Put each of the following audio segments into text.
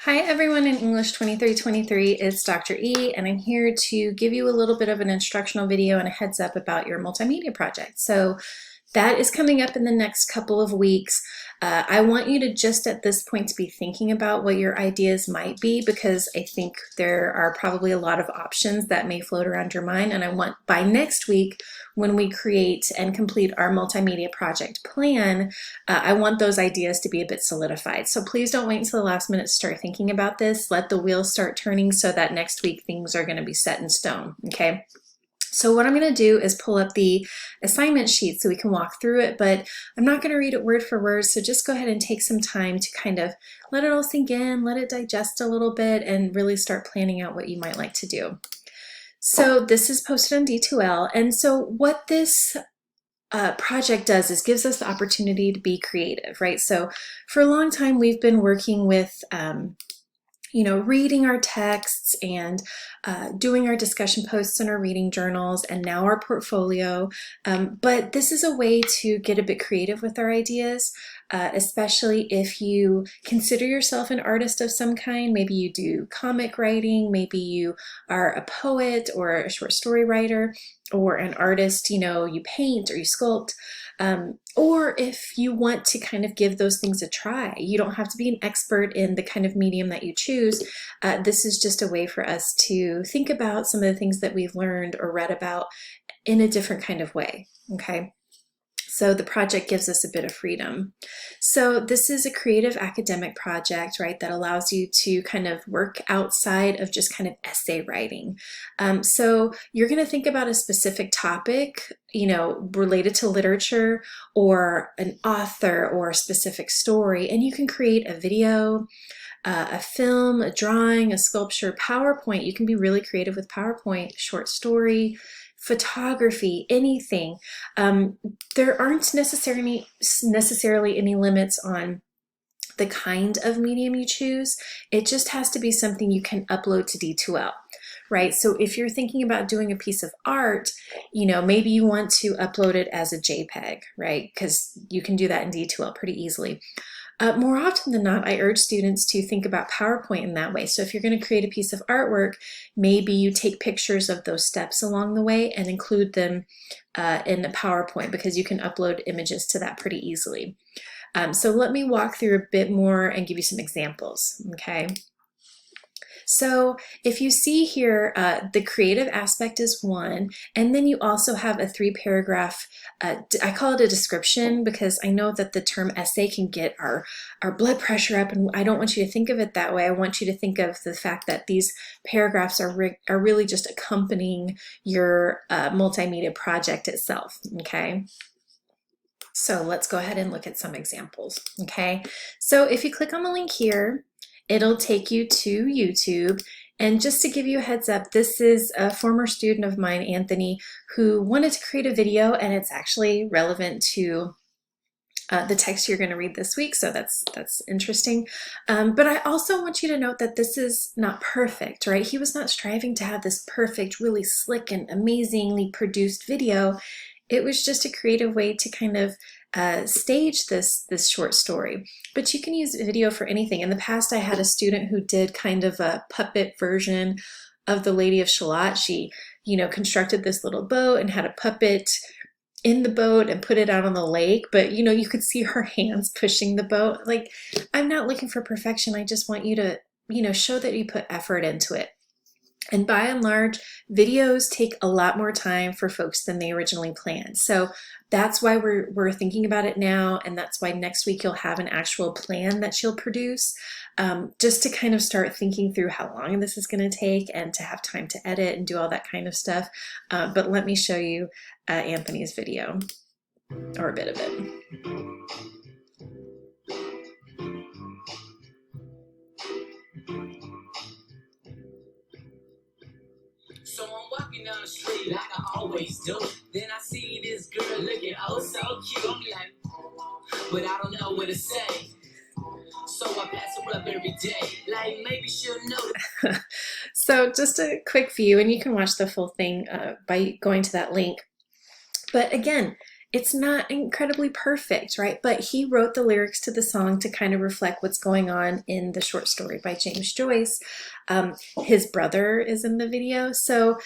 Hi everyone in English 2323, it's Dr. E and I'm here to give you a little bit of an instructional video and a heads up about your multimedia project. So that is coming up in the next couple of weeks. I want you to just at this point to be thinking about what your ideas might be, because I think there are probably a lot of options that may float around your mind, and I want by next week when we create and complete our multimedia project plan, I want those ideas to be a bit solidified. So please don't wait until the last minute to start thinking about this. Let the wheels start turning so that next week things are going to be set in stone, okay? So what I'm going to do is pull up the assignment sheet so we can walk through it, but I'm not going to read it word for word, so just go ahead and take some time to kind of let it all sink in, let it digest a little bit, and really start planning out what you might like to do. So this is posted on D2L, and so what this project does is gives us the opportunity to be creative, right? So for a long time we've been working with reading our texts and doing our discussion posts in our reading journals and now our portfolio. But this is a way to get a bit creative with our ideas, especially if you consider yourself an artist of some kind. Maybe you do comic writing, maybe you are a poet or a short story writer, or an artist, you paint or you sculpt. Or if you want to kind of give those things a try, you don't have to be an expert in the kind of medium that you choose. This is just a way for us to think about some of the things that we've learned or read about in a different kind of way, okay? So the project gives us a bit of freedom. So this is a creative academic project, right, that allows you to kind of work outside of just kind of essay writing. So you're going to think about a specific topic, related to literature or an author or a specific story, and you can create a video, a film, a drawing, a sculpture, PowerPoint. You can be really creative with PowerPoint, short story, photography, anything. There aren't necessarily any limits on the kind of medium you choose. It just has to be something you can upload to D2L, right? So if you're thinking about doing a piece of art, maybe you want to upload it as a JPEG, right? Because you can do that in D2L pretty easily. More often than not, I urge students to think about PowerPoint in that way. So if you're going to create a piece of artwork, maybe you take pictures of those steps along the way and include them in the PowerPoint, because you can upload images to that pretty easily. So let me walk through a bit more and give you some examples, okay? So if you see here, the creative aspect is one, and then you also have a 3-paragraph, I call it a description because I know that the term essay can get our blood pressure up, and I don't want you to think of it that way. I want you to think of the fact that these paragraphs are really just accompanying your multimedia project itself, okay? So let's go ahead and look at some examples, okay? So if you click on the link here, it'll take you to YouTube. And just to give you a heads up, this is a former student of mine, Anthony, who wanted to create a video, and it's actually relevant to the text you're going to read this week, so that's interesting. But I also want you to note that this is not perfect, right? He was not striving to have this perfect, really slick and amazingly produced video. It was just a creative way to kind of stage this short story. But you can use video for anything. In the past, I had a student who did kind of a puppet version of the Lady of Shalott. She, constructed this little boat and had a puppet in the boat and put it out on the lake, but you could see her hands pushing the boat. Like, I'm not looking for perfection. I just want you to, show that you put effort into it. And by and large, videos take a lot more time for folks than they originally planned. So that's why we're thinking about it now, and that's why next week you'll have an actual plan that she'll produce, just to kind of start thinking through how long this is going to take and to have time to edit and do all that kind of stuff. But let me show you Anthony's video, or a bit of it. So I'm walking down the street like I always do. Then I see this girl looking oh so cute. I'm like, but I don't know what to say. So I pass her up every day. Like, maybe she'll know. So just a quick view, and you can watch the full thing by going to that link. But again, it's not incredibly perfect, right? But he wrote the lyrics to the song to kind of reflect what's going on in the short story by James Joyce. His brother is in the video, so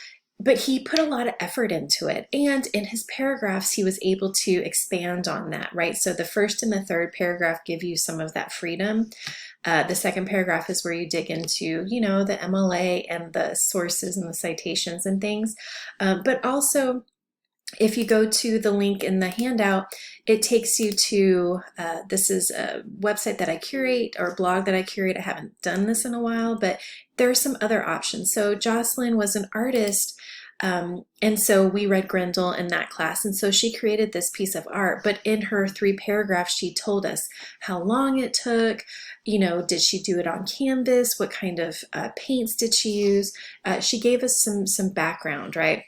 but he put a lot of effort into it. And in his paragraphs, he was able to expand on that, right? So the first and the third paragraph give you some of that freedom. The second paragraph is where you dig into, the MLA and the sources and the citations and things. But also, if you go to the link in the handout, it takes you to, this is a website that I curate or blog that I curate. I haven't done this in a while, but there are some other options. So Jocelyn was an artist, and so we read Grendel in that class. And so she created this piece of art, but in her 3 paragraphs, she told us how long it took, did she do it on canvas? What kind of paints did she use? She gave us some background, right?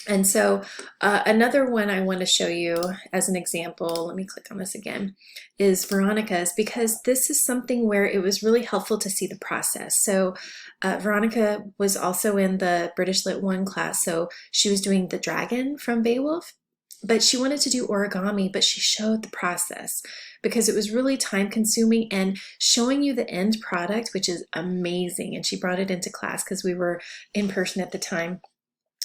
And so another one I want to show you as an example, let me click on this again, is Veronica's, because this is something where it was really helpful to see the process. So Veronica was also in the British Lit 1 class, so she was doing the dragon from Beowulf, but she wanted to do origami, but she showed the process because it was really time consuming and showing you the end product, which is amazing. And she brought it into class because we were in person at the time.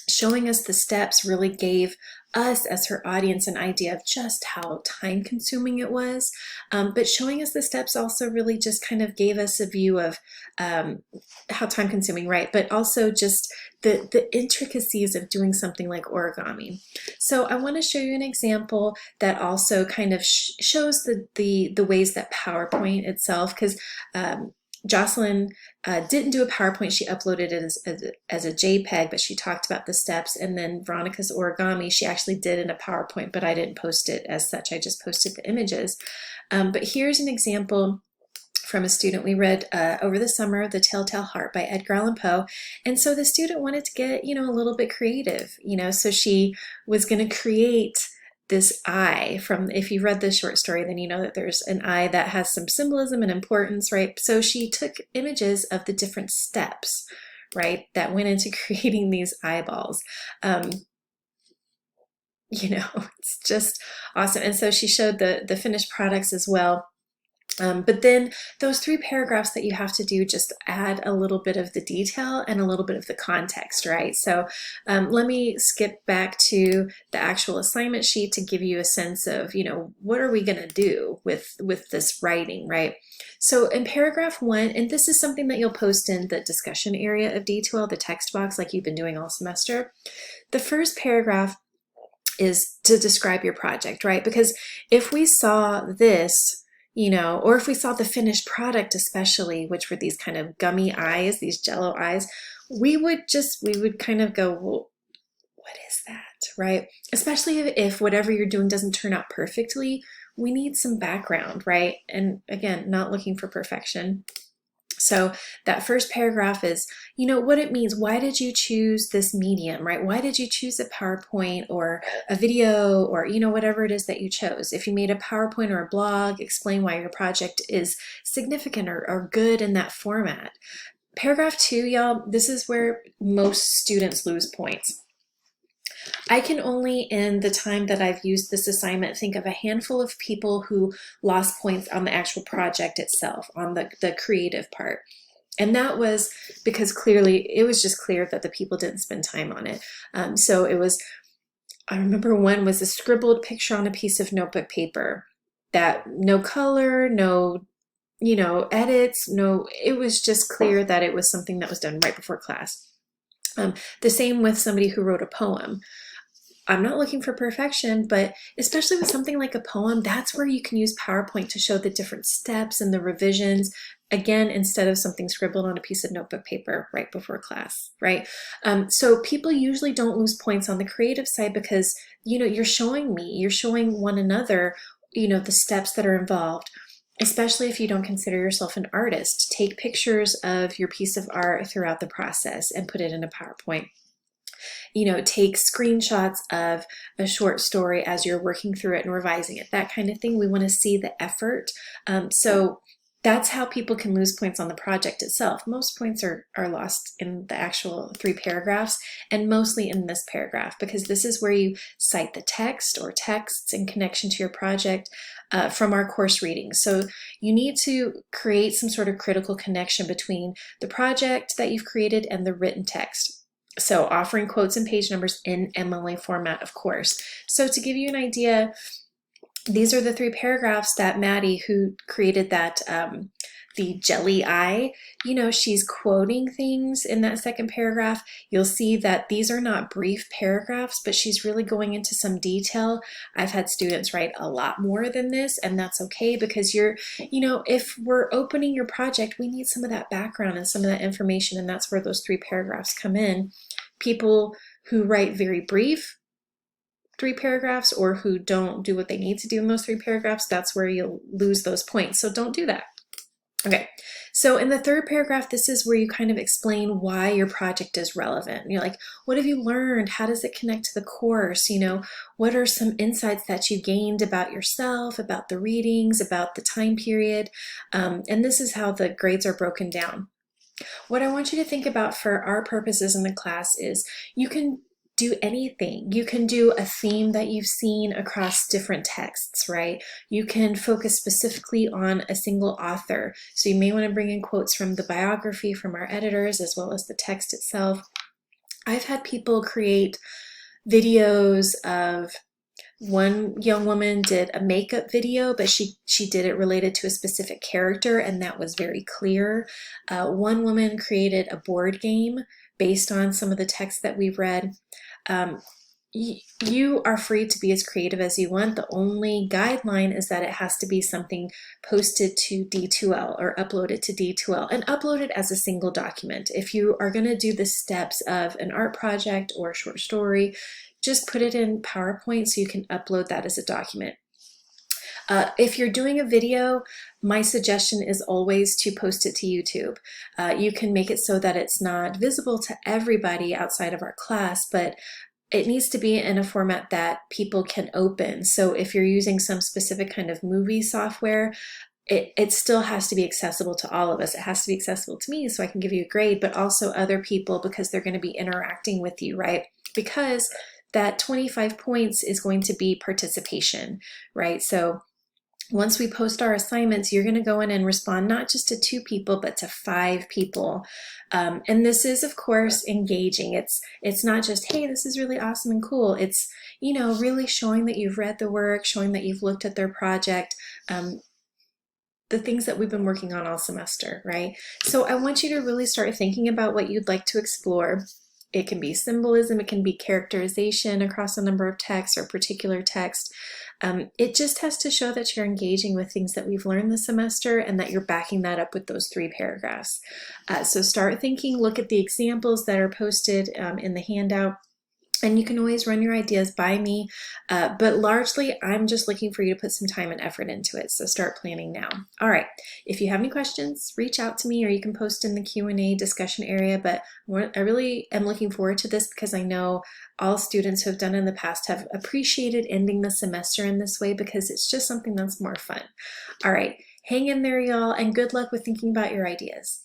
Showing us the steps really gave us as her audience an idea of just how time consuming it was. But showing us the steps also really just kind of gave us a view of how time consuming, right? But also just the intricacies of doing something like origami. So I want to show you an example that also kind of shows the ways that PowerPoint itself, because Jocelyn didn't do a PowerPoint. She uploaded it as a JPEG, but she talked about the steps. And then Veronica's origami, she actually did in a PowerPoint, but I didn't post it as such. I just posted the images. But here's an example from a student we read over the summer, The Telltale Heart by Edgar Allan Poe. And so the student wanted to get, a little bit creative, so she was going to create this eye from, if you read this short story, then you know that there's an eye that has some symbolism and importance, right? So she took images of the different steps, right, that went into creating these eyeballs. It's just awesome. And so she showed the finished products as well. But then those 3 paragraphs that you have to do just add a little bit of the detail and a little bit of the context, right? So let me skip back to the actual assignment sheet to give you a sense of, what are we going to do with this writing, right? So in paragraph 1, and this is something that you'll post in the discussion area of D2L, the text box, like you've been doing all semester. The first paragraph is to describe your project, right? Because if we saw this, or if we saw the finished product especially, which were these kind of gummy eyes, these jello eyes, we would kind of go, well, what is that, right? Especially if whatever you're doing doesn't turn out perfectly, we need some background, right? And again, not looking for perfection. So that first paragraph is, what it means. Why did you choose this medium, right? Why did you choose a PowerPoint or a video or, whatever it is that you chose? If you made a PowerPoint or a blog, explain why your project is significant or good in that format. Paragraph 2, y'all, this is where most students lose points. I can only, in the time that I've used this assignment, think of a handful of people who lost points on the actual project itself, on the creative part. And that was because it was just clear that the people didn't spend time on it. So it was, I remember one was a scribbled picture on a piece of notebook paper that no color, no, edits, it was just clear that it was something that was done right before class. The same with somebody who wrote a poem. I'm not looking for perfection, but especially with something like a poem, that's where you can use PowerPoint to show the different steps and the revisions, again, instead of something scribbled on a piece of notebook paper right before class, right? So people usually don't lose points on the creative side because, you're showing one another, the steps that are involved. Especially if you don't consider yourself an artist, take pictures of your piece of art throughout the process and put it in a PowerPoint. Take screenshots of a short story as you're working through it and revising it, that kind of thing. We want to see the effort. So That's how people can lose points on the project itself. Most points are lost in the actual 3 paragraphs, and mostly in this paragraph, because this is where you cite the text or texts in connection to your project from our course readings. So you need to create some sort of critical connection between the project that you've created and the written text. So offering quotes and page numbers in MLA format, of course. So to give you an idea, these are the 3 paragraphs that Maddie, who created that, the jelly eye, you know, she's quoting things in that second paragraph. You'll see that these are not brief paragraphs, but she's really going into some detail. I've had students write a lot more than this, and that's okay, because you know, if we're opening your project, we need some of that background and some of that information, and that's where those 3 paragraphs come in. People who write very brief 3 paragraphs, or who don't do what they need to do in those 3 paragraphs, that's where you'll lose those points. So don't do that. Okay, so in the 3rd paragraph, this is where you kind of explain why your project is relevant. You're like, what have you learned? How does it connect to the course? You know, what are some insights that you gained about yourself, about the readings, about the time period? And this is how the grades are broken down. What I want you to think about for our purposes in the class is you can do anything. You can do a theme that you've seen across different texts, right? You can focus specifically on a single author. So you may want to bring in quotes from the biography from our editors as well as the text itself. I've had people create videos of, one young woman did a makeup video, but she did it related to a specific character, and that was very clear. One woman created a board game based on some of the text that we've read. You are free to be as creative as you want. The only guideline is that it has to be something posted to D2L or uploaded to D2L, and uploaded as a single document. If you are going to do the steps of an art project or a short story, just put it in PowerPoint so you can upload that as a document. If you're doing a video, my suggestion is always to post it to YouTube. You can make it so that it's not visible to everybody outside of our class, but it needs to be in a format that people can open. So if you're using some specific kind of movie software, it still has to be accessible to all of us. It has to be accessible to me so I can give you a grade, but also other people, because they're going to be interacting with you, right? Because that 25 points is going to be participation, right? So once we post our assignments, you're going to go in and respond not just to 2 people, but to 5 people. And this is, of course, engaging. It's not just, hey, this is really awesome and cool. It's, you know, really showing that you've read the work, showing that you've looked at their project, the things that we've been working on all semester, right? So I want you to really start thinking about what you'd like to explore. It can be symbolism, it can be characterization across a number of texts or particular text. It just has to show that you're engaging with things that we've learned this semester and that you're backing that up with those 3 paragraphs. So start thinking, look at the examples that are posted in the handout. And you can always run your ideas by me, but largely I'm just looking for you to put some time and effort into it. So start planning now. All right, if you have any questions, reach out to me, or you can post in the Q&A discussion area. But I really am looking forward to this, because I know all students who have done it in the past have appreciated ending the semester in this way, because it's just something that's more fun. All right, hang in there, y'all, and good luck with thinking about your ideas.